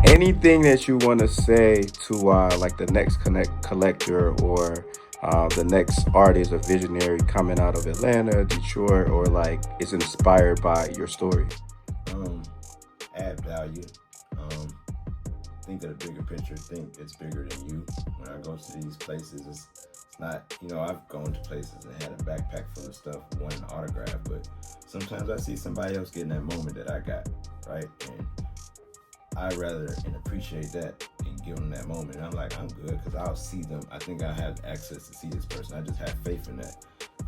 Anything that you want to say to like the next connect collector or the next artist or visionary coming out of Atlanta, Detroit, or like is inspired by your story? Um, Add value. Um, think of the bigger picture. Think it's bigger than you. When I go to these places, it's not. I've gone to places and had a backpack full of stuff, wanting an autograph, but sometimes I see somebody else getting that moment that I got, right? And I rather and appreciate that and give them that moment. And I'm like, I'm good because I'll see them. I think I have access to see this person. I just have faith in that.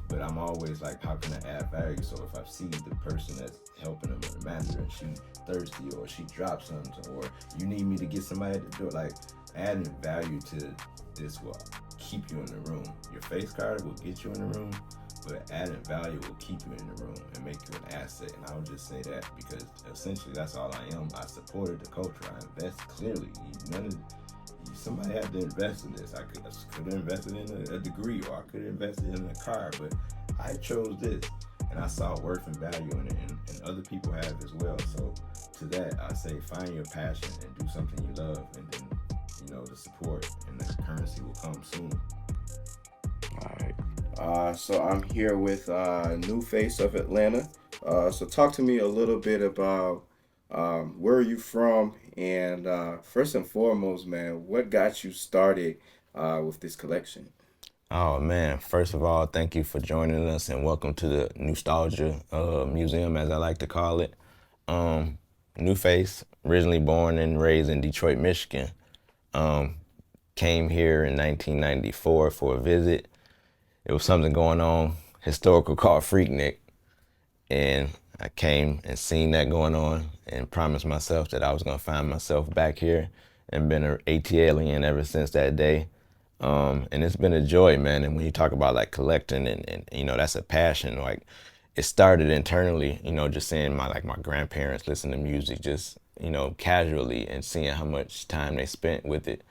But I'm always like, how can I add value? So if I see the person that's helping them or the manager and she thirsty or she drops something or you need me to get somebody to do it, like adding value to this will keep you in the room. Your face card will get you in the room, but adding value will keep you in the room and make you an asset. And I would just say that because essentially that's all I am. I supported the culture. I invest clearly. Somebody had to invest in this. I could have invested in a degree or I could have invested in a car, but I chose this and I saw worth and value in it and other people have as well. So to that, I say find your passion and do something you love and then, the support and the currency will come soon. All right. So I'm here with Nuface of Atlanta. So talk to me a little bit about where are you from, and first and foremost, man, what got you started with this collection? Oh man, first of all, thank you for joining us and welcome to the Nostalgia Museum, as I like to call it. Um, Nuface, originally born and raised in Detroit, Michigan. Um, Came here in 1994 for a visit. It was something going on, historical called Freaknik, and I came and seen that going on and promised myself that I was gonna find myself back here and been an AT alien ever since that day. And it's been a joy, man. And when you talk about like collecting and that's a passion. Like it started internally, just seeing my grandparents listen to music just, casually and seeing how much time they spent with it.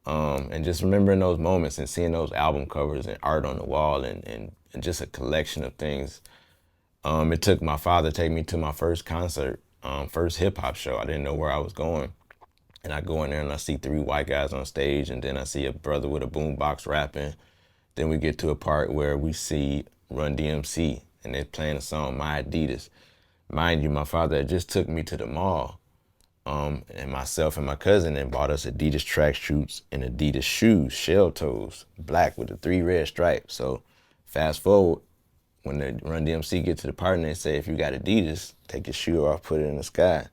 And just remembering those moments and seeing those album covers and art on the wall and just a collection of things. It took my father to take me to my first concert, first hip hop show. I didn't know where I was going. And I go in there and I see three white guys on stage, and then I see a brother with a boombox rapping. Then we get to a part where we see Run DMC, and they're playing the song My Adidas. Mind you, my father had just took me to the mall, and myself and my cousin and bought us Adidas tracksuits and Adidas shoes, shell toes, black with the three red stripes. So fast forward, when the Run DMC get to the part and they say, if you got Adidas, take your shoe off, put it in the sky.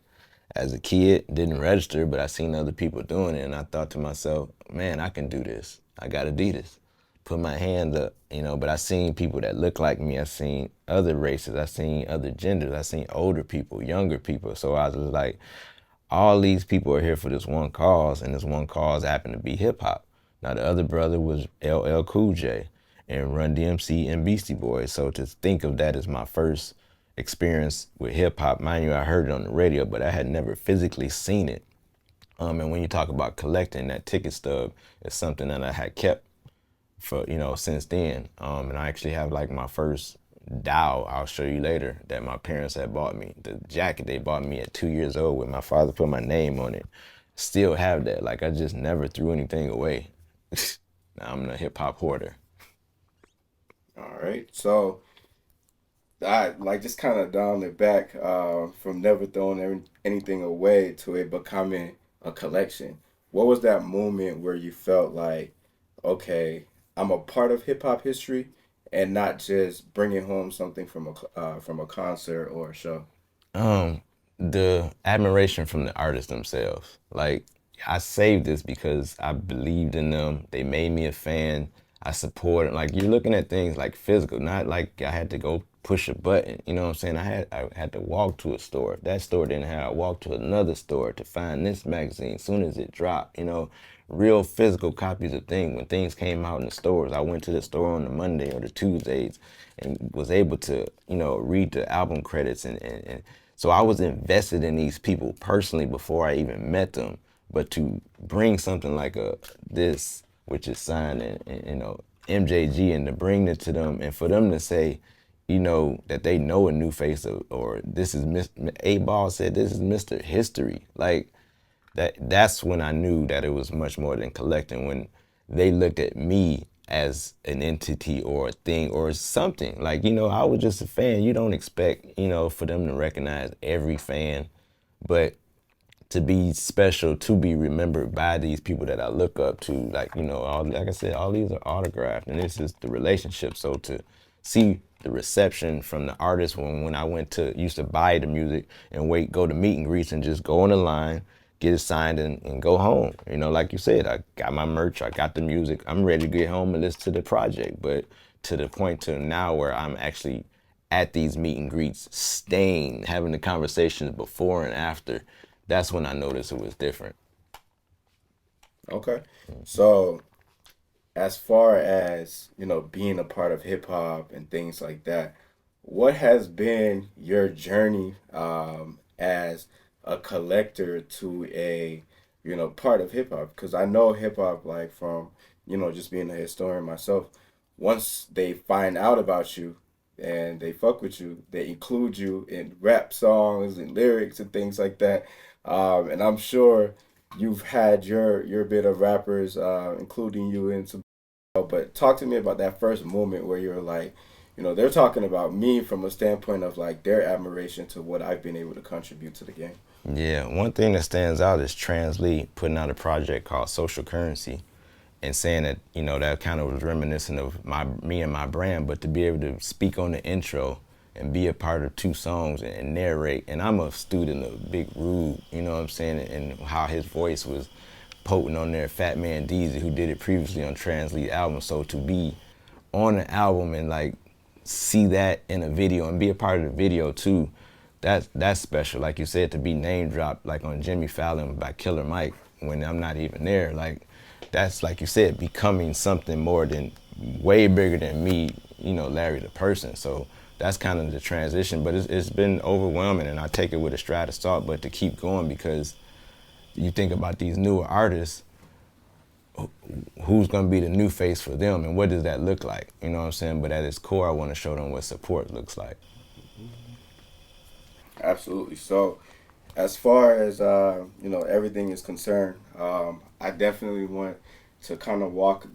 As a kid, didn't register, but I seen other people doing it, and I thought to myself, man, I can do this. I got Adidas. Put my hand up, but I seen people that look like me. I seen other races. I seen other genders. I seen older people, younger people. So I was like, all these people are here for this one cause, and this one cause happened to be hip hop. Now the other brother was LL Cool J and Run DMC and Beastie Boys. So to think of that as my first experience with hip hop, mind you, I heard it on the radio, but I had never physically seen it. And when you talk about collecting, that ticket stub is something that I had kept for since then. And I actually have like my first Dow, I'll show you later, that my parents had bought me. The jacket they bought me at 2 years old with my father put my name on it. Still have that. Like I just never threw anything away. Now I'm a hip hop hoarder. All right, so I like just kind of dialing it back from never throwing anything away to it becoming a collection. What was that moment where you felt like, okay, I'm a part of hip hop history, and not just bringing home something from a concert or a show? Um, the admiration from the artists themselves. Like I saved this because I believed in them. They made me a fan. I supported. Like you're looking at things like physical, not like I had to go push a button. You know what I'm saying? I had to walk to a store. If that store didn't have, I walked to another store to find this magazine. As soon as it dropped, real physical copies of things. When things came out in the stores, I went to the store on the Monday or the Tuesdays and was able to, read the album credits and So I was invested in these people personally before I even met them. But to bring something like this, which is signed and MJG, and to bring it to them, and for them to say, that they know a Nuface, or this is A Ball said this is Mr. History. Like that's when I knew that it was much more than collecting, when they looked at me as an entity or a thing or something. Like, I was just a fan. You don't expect, for them to recognize every fan, but to be special, to be remembered by these people that I look up to, like, like I said, all these are autographed, and this is the relationship. So to see the reception from the artists when I used to buy the music and go to meet and greets and just go on the line, get it signed and go home. Like you said, I got my merch, I got the music, I'm ready to get home and listen to the project. But to the point to now where I'm actually at these meet and greets, staying, having the conversations before and after, that's when I noticed it was different. Okay. So as far as, being a part of hip hop and things like that, what has been your journey as a collector to a, part of hip hop? Because I know hip hop, like from, just being a historian myself, once they find out about you and they fuck with you, they include you in rap songs and lyrics and things like that. And I'm sure you've had your bit of rappers, including you in some. But talk to me about that first moment where you're like, they're talking about me from a standpoint of like their admiration to what I've been able to contribute to the game. Yeah, one thing that stands out is Trans Lee putting out a project called Social Currency, and saying that, that kind of was reminiscent of me and my brand, but to be able to speak on the intro and be a part of 2 songs and narrate. And I'm a student of Big Rude, you know what I'm saying, and how his voice was potent on there. Fat Man Deezy, who did it previously on Trans Lee album. So to be on an album and like see that in a video and be a part of the video too, that's special. Like you said, to be name dropped like on Jimmy Fallon by Killer Mike when I'm not even there, like that's, like you said, becoming something more than, way bigger than me, Larry the person. So that's kind of the transition, but it's been overwhelming, and I take it with a stride of salt, but to keep going, because you think about these newer artists, who's going to be the new face for them, and what does that look like? You know what I'm saying? But at its core, I want to show them what support looks like. Absolutely. So, as far as everything is concerned, I definitely want to kind of walk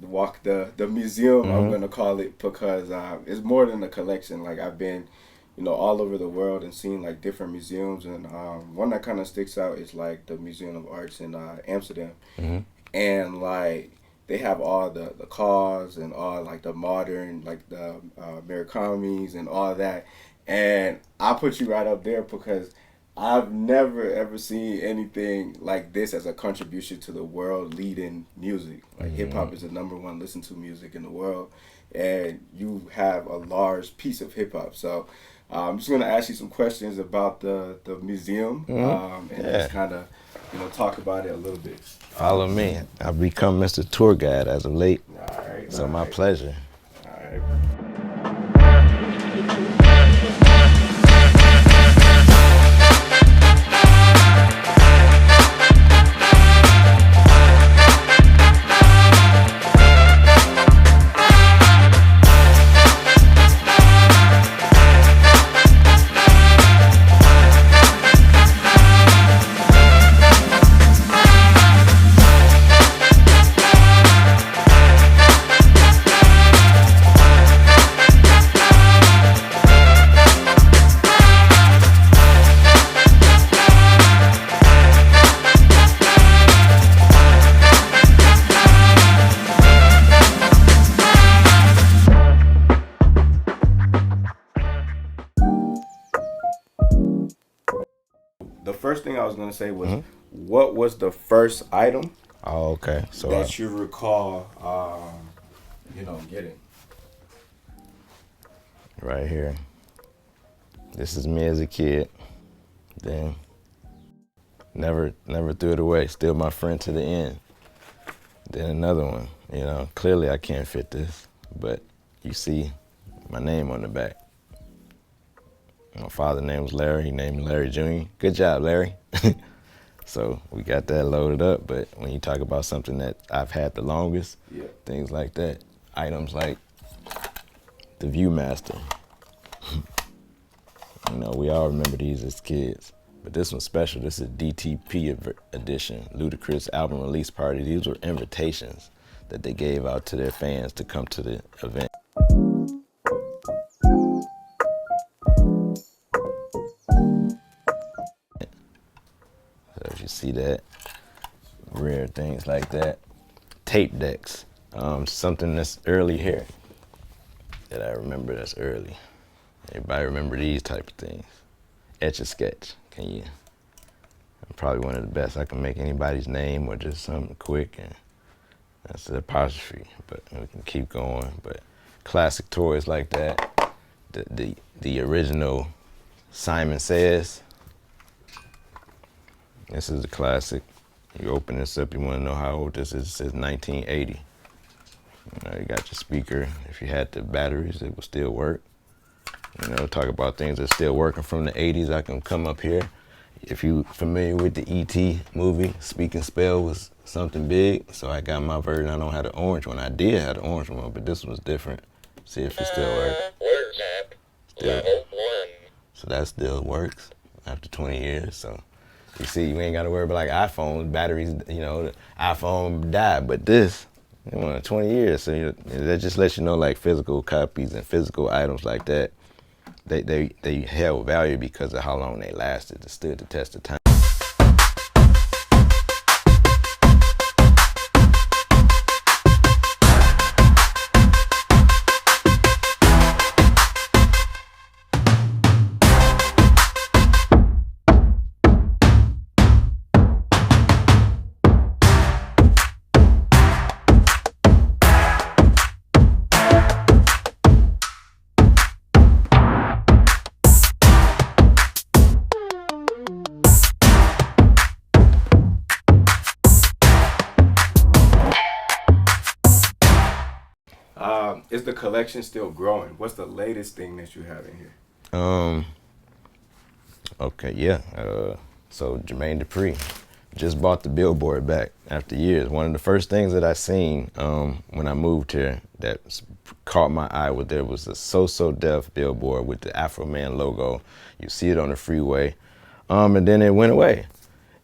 the museum. I'm gonna call it, because it's more than a collection. Like I've been, all over the world and seen like different museums, and one that kind of sticks out is like the Museum of Arts in Amsterdam, and like they have all the cars and all like the modern, like the Mirakamis and all that. And I put you right up there because I've never ever seen anything like this as a contribution to the world leading music. Like hip hop is the number one listened to music in the world, and you have a large piece of hip hop. So I'm just gonna ask you some questions about the museum, and just kind of talk about it a little bit. Follow me. I've become Mr. Tour Guide as of late. All right. So All my right. pleasure. All right. The first thing I was gonna say was, what was the first item Oh, okay. So that you recall, getting? right here. This is me as a kid. Then never threw it away. Still my friend to the end. Then another one. Clearly I can't fit this, but you see my name on the back. My father's name was Larry. He named me Larry Jr. Good job, Larry. So we got that loaded up. But when you talk about something that I've had the longest, Yeah. things like that, items like the Viewmaster. We all remember these as kids. But this one's special. This is DTP edition, Ludacris album release party. These were invitations that they gave out to their fans to come to the event. So if you see that, rare things like that. Tape decks, something that's early here that I remember that's early. Everybody remember these type of things. Etch-a-Sketch, can you? Probably one of the best. I can make anybody's name or just something quick, and that's the apostrophe, but we can keep going. But classic toys like that, the original Simon Says. This is a classic. You open this up, you want to know how old this is. It says 1980. You got your speaker. If you had the batteries, it would still work. Talk about things that's still working from the 80s. I can come up here. If you familiar with the E.T. movie, Speak and Spell was something big. So I got my version. I don't have the orange one. I did have the orange one, but this was different. See if it still works. Still. So that still works after 20 years. So you see, you ain't got to worry about like iPhone batteries. The iPhone died, but this, 20 years. So that just lets you know, like physical copies and physical items like that, they held value because of how long they lasted. It stood the test of time. Is the collection still growing? What's the latest thing that you have in here? Okay, yeah. So Jermaine Dupri just bought the billboard back after years. One of the first things that I seen when I moved here that caught my eye was a So Def billboard with the Afro Man logo. You see it on the freeway, and then it went away.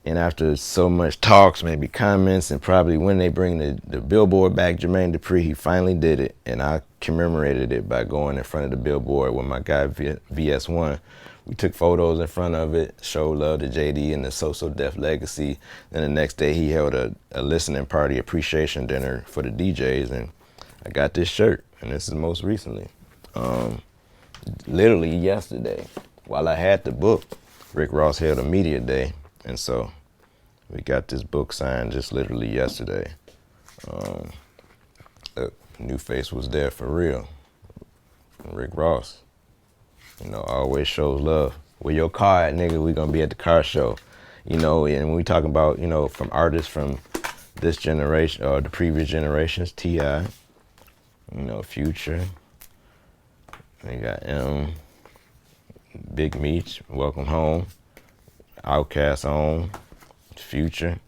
And after so much talks, maybe comments, and probably when they bring the billboard back, Jermaine Dupri, he finally did it. And I commemorated it by going in front of the billboard with my guy VS1. We took photos in front of it, showed love to JD and the So Def legacy. Then the next day he held a listening party appreciation dinner for the DJs, and I got this shirt, and this is most recently. Literally yesterday, while I had the book, Rick Ross held a media day. And so we got this book signed just literally yesterday. Nuface was there for real. Rick Ross. Always shows love. Where your car at, nigga? We gonna be at the car show. And when we talking about, from artists from this generation or the previous generations, T.I., Future. We got Big Meech, Welcome Home. Outkast on, Future,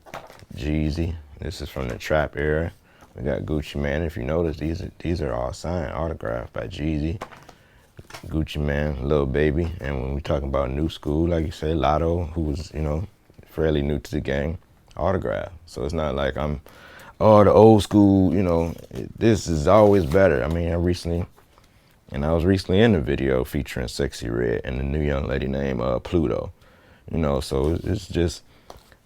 Jeezy. This is from the trap era. We got Gucci Mane. If you notice, these are all signed, autographed by Jeezy, Gucci Mane, Lil Baby. And when we talking about new school, like you say, Lotto, who was, fairly new to the game, autographed. So it's not like I'm, the old school, this is always better. I mean, I was recently in a video featuring Sexy Red and the new young lady named Pluto. So it's just,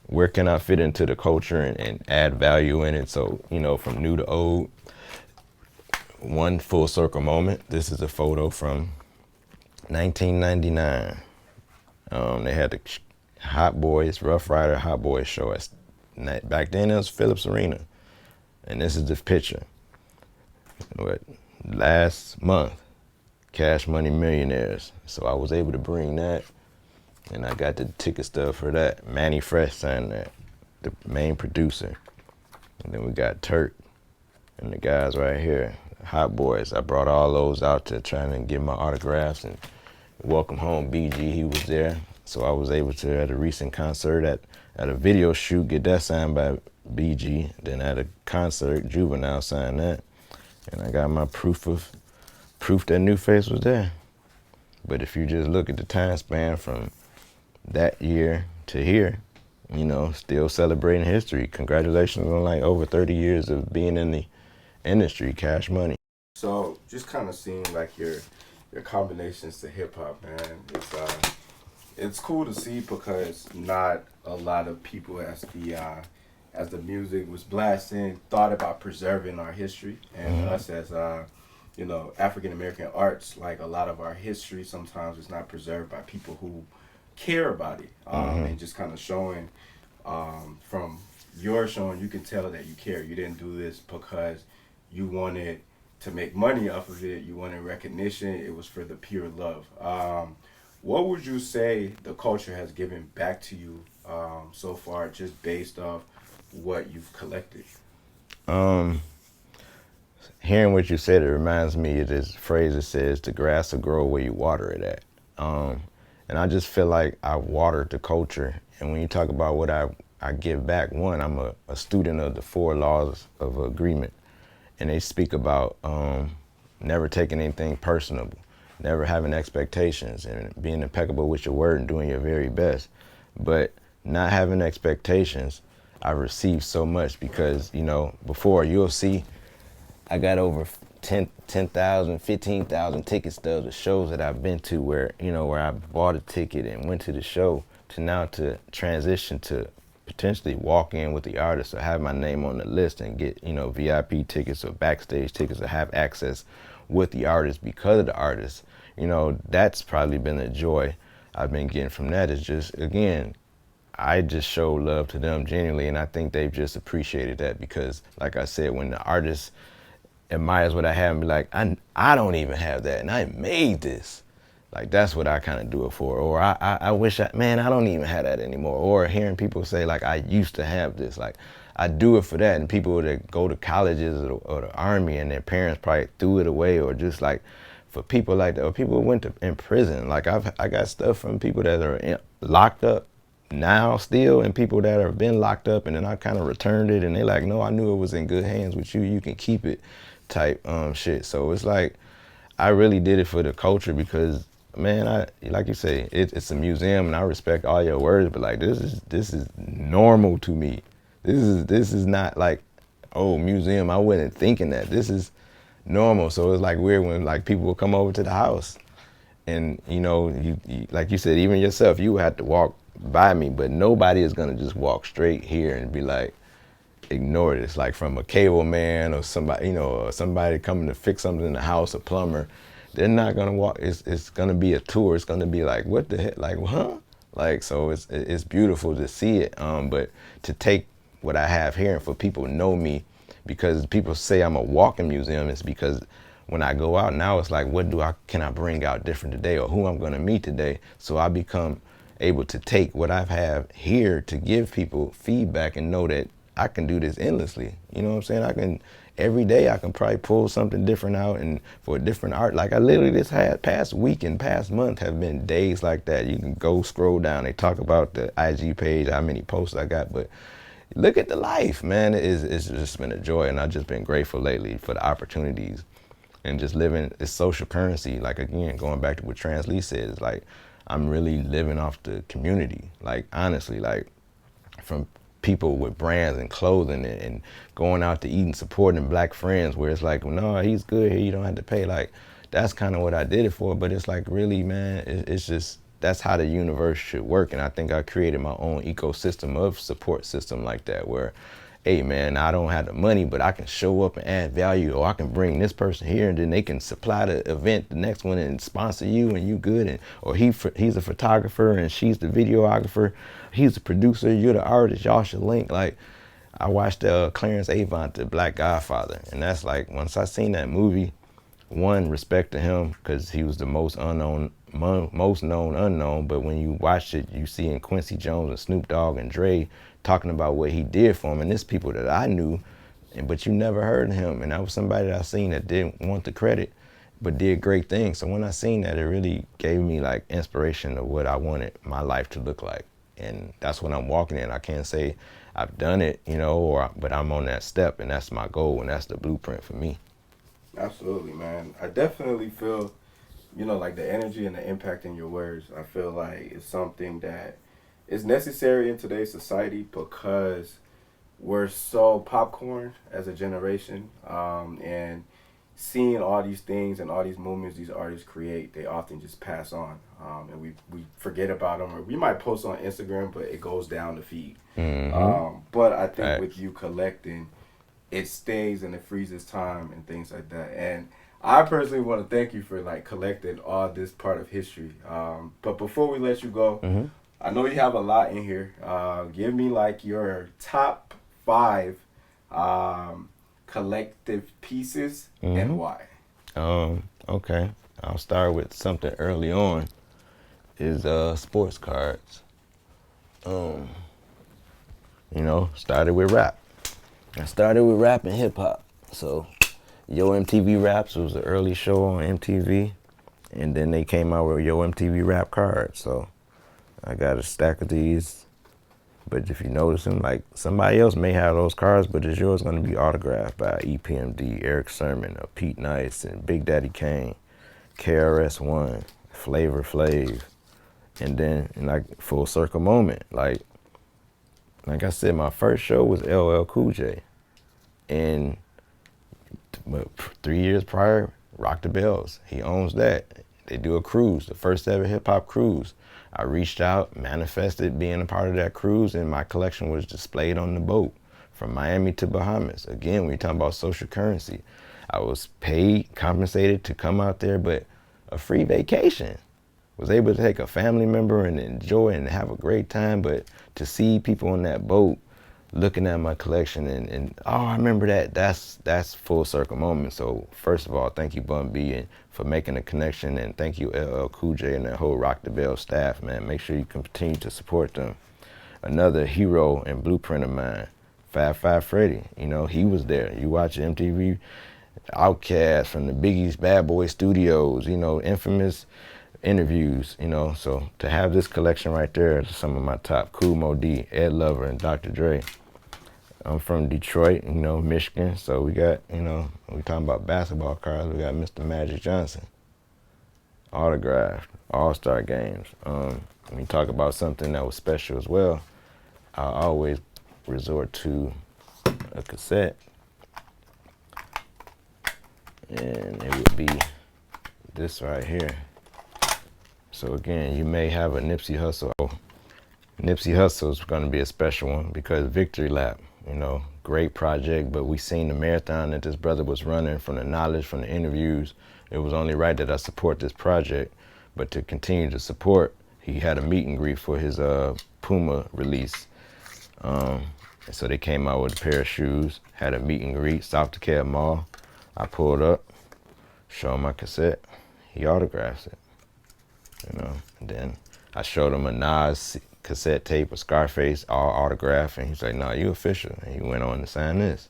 where can I fit into the culture and add value in it? So, from new to old, one full circle moment. This is a photo from 1999. They had the Hot Boys, Rough Rider Hot Boys show. Back then it was Phillips Arena. And this is the picture. Last month, Cash Money Millionaires. So I was able to bring that. And I got the ticket stub for that. Manny Fresh signed that, the main producer. And then we got Turk and the guys right here, Hot Boys. I brought all those out to try and give my autographs and Welcome Home BG, he was there. So I was able to, at a recent concert, at a video shoot, get that signed by BG. Then at a concert, Juvenile signed that. And I got my proof that Nuface was there. But if you just look at the time span from that year to here, still celebrating history. Congratulations on like over 30 years of being in the industry, Cash Money. So just kind of seeing like your combinations to hip hop, man. It's cool to see because not a lot of people as the music was blasting thought about preserving our history and us as African American arts. Like a lot of our history sometimes is not preserved by people who care about it, and just kind of showing from your showing, you can tell that you care. You didn't do this because you wanted to make money off of it. You wanted recognition. It was for the pure love. What would you say the culture has given back to you so far, just based off what you've collected? Um, Hearing what you said, it reminds me of this phrase that says, "The grass will grow where you water it at." And I just feel like I watered the culture. And when you talk about what I give back, one, I'm a student of the four laws of agreement. And they speak about never taking anything personal, never having expectations, and being impeccable with your word and doing your very best. But not having expectations, I received so much because, before you'll see I got over 10,000, 15,000 ticket stubs of shows that I've been to where I bought a ticket and went to the show to now to transition to potentially walk in with the artist or have my name on the list and get, VIP tickets or backstage tickets or have access with the artist because of the artist. That's probably been a joy I've been getting from that is just, again, I just show love to them genuinely, and I think they've just appreciated that because, like I said, when the artist admires what I have and be like, I don't even have that, and I made this. Like, that's what I kind of do it for. Or I wish man, I don't even have that anymore. Or hearing people say, like, I used to have this. Like, I do it for that. And people that go to colleges or the army and their parents probably threw it away, or just like, for people like that, or people who went to in prison. Like, I got stuff from people that are locked up now still, and people that have been locked up, and then I kind of returned it, and they like, no, I knew it was in good hands with you. You can keep it, type shit. So it's like I really did it for the culture because, man, I like you say, it's a museum, and I respect all your words, but like this is normal to me. This is not like, oh, museum. I wasn't thinking that. This is normal. So it's like weird when like people will come over to the house, and you like you said, even yourself, you had to walk by me, but nobody is gonna just walk straight here and be like, ignore this. Like from a cable man or somebody, or somebody coming to fix something in the house, a plumber, they're not gonna walk. It's gonna be a tour. It's gonna be like, what the heck, like, huh? Like, so it's beautiful to see it. But to take what I have here and for people to know me, because people say I'm a walking museum, it's because when I go out now, it's like, what can I bring out different today, or who I'm gonna meet today? So I become able to take what I have here to give people feedback and know that I can do this endlessly. You know what I'm saying? I can, every day I can probably pull something different out and for a different art. Like I literally just had past week and past month have been days like that. You can go scroll down. They talk about the IG page, how many posts I got, but look at the life, man. It's just been a joy, and I've just been grateful lately for the opportunities and just living. It's social currency. Like, again, going back to what Trans Lee said, it's like I'm really living off the community. Like, honestly, like from people with brands and clothing and going out to eat and supporting black friends, where it's like, no, he's good here, you don't have to pay. Like, that's kind of what I did it for. But it's like, really, man, it's just, that's how the universe should work. And I think I created my own ecosystem of support system like that, where, hey, man, I don't have the money, but I can show up and add value, or I can bring this person here, and then they can supply the event, the next one, and sponsor you, and you good. And or he's a photographer and she's the videographer, he's the producer, you're the artist, y'all should link. Like, I watched Clarence Avant, the Black Godfather, and that's like, once I seen that movie, one, respect to him because he was the most known unknown. But when you watch it, you see in Quincy Jones and Snoop Dogg and Dre talking about what he did for him, and there's people that I knew, but you never heard of him. And that was somebody that I seen that didn't want the credit, but did great things. So when I seen that, it really gave me like inspiration of what I wanted my life to look like. And that's what I'm walking in. I can't say I've done it, but I'm on that step, and that's my goal, and that's the blueprint for me. Absolutely, man. I definitely feel, like the energy and the impact in your words. I feel like it's something that is necessary in today's society because we're so popcorn as a generation, and seeing all these things and all these movements these artists create, they often just pass on, and we forget about them, or we might post on Instagram, but it goes down the feed. Mm-hmm. But I think with Facts. you collecting, it stays and it freezes time and things like that. And I personally want to thank you for like collecting all this part of history. But before we let you go, Mm-hmm. I know you have a lot in here. Give me like your top five um, collective pieces and Mm-hmm. why. Okay. I'll start with something early on. Is sports cards. Um, started with rap. I started with rap and hip hop. So Yo MTV Raps was an early show on MTV, and then they came out with Yo MTV Rap cards. So I got a stack of these. But if you notice them, like somebody else may have those cards, but it's yours going to be autographed by EPMD, Eric Sermon, Pete Nice, and Big Daddy Kane, KRS-One, Flavor Flav, and then like full circle moment. Like I said, my first show was LL Cool J, and 3 years prior, Rock the Bells. He owns that. They do a cruise, the first ever hip hop cruise. I reached out, manifested being a part of that cruise, and my collection was displayed on the boat from Miami to Bahamas. Again, when you're talking about social currency, I was paid, compensated to come out there, but a free vacation. Was able to take a family member and enjoy and have a great time, but to see people on that boat looking at my collection and oh, I remember that. That's full circle moment. So first of all, thank you Bun B and for making a connection, and thank you LL Cool J and that whole Rock the Bell staff, man. Make sure you continue to support them. Another hero and blueprint of mine, Fab Five Freddy. He was there. You watch MTV, Outkast from the Biggie's Bad Boy Studios. Infamous interviews. So to have this collection right there, some of my top: Kool Mo D, Ed Lover, and Dr. Dre. I'm from Detroit, Michigan. So we got, we talking about basketball cards. We got Mr. Magic Johnson, autographed, All-Star games. When you talk about something that was special as well, I always resort to a cassette, and it would be this right here. So again, you may have a Nipsey Hussle. Nipsey Hussle is going to be a special one because Victory Lap, great project, but we seen the marathon that this brother was running, from the knowledge, from the interviews. It was only right that I support this project, but to continue to support, he had a meet and greet for his Puma release. And so they came out with a pair of shoes, had a meet and greet, South DeKalb Mall. I pulled up, showed him my cassette, he autographs it. And then I showed him a Nas cassette tape of Scarface, all autographed, and he's like, "No, you official." And he went on to sign this.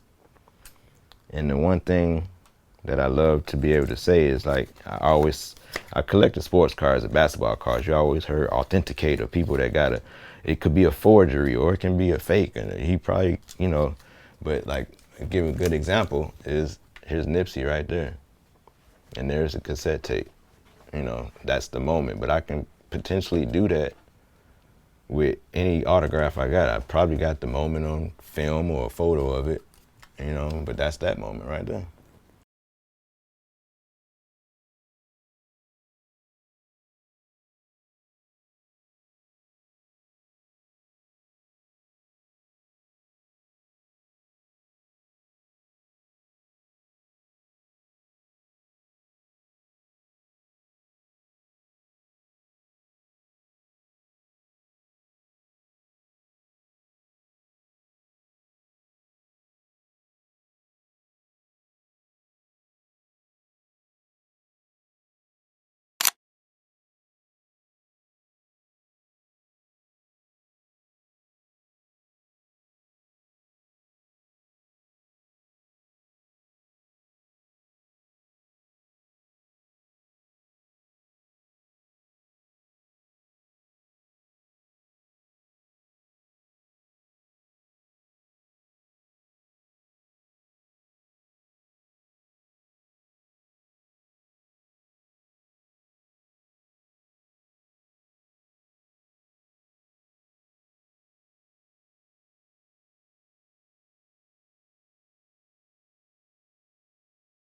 And the one thing that I love to be able to say is like, I collected sports cards and basketball cards. You always heard authenticator, people that it could be a forgery or it can be a fake, and he probably, but like, give a good example is here's Nipsey right there, and there's a cassette tape. That's the moment. But I can potentially do that with any autograph I got. I probably got the moment on film or a photo of it, but that's that moment right there.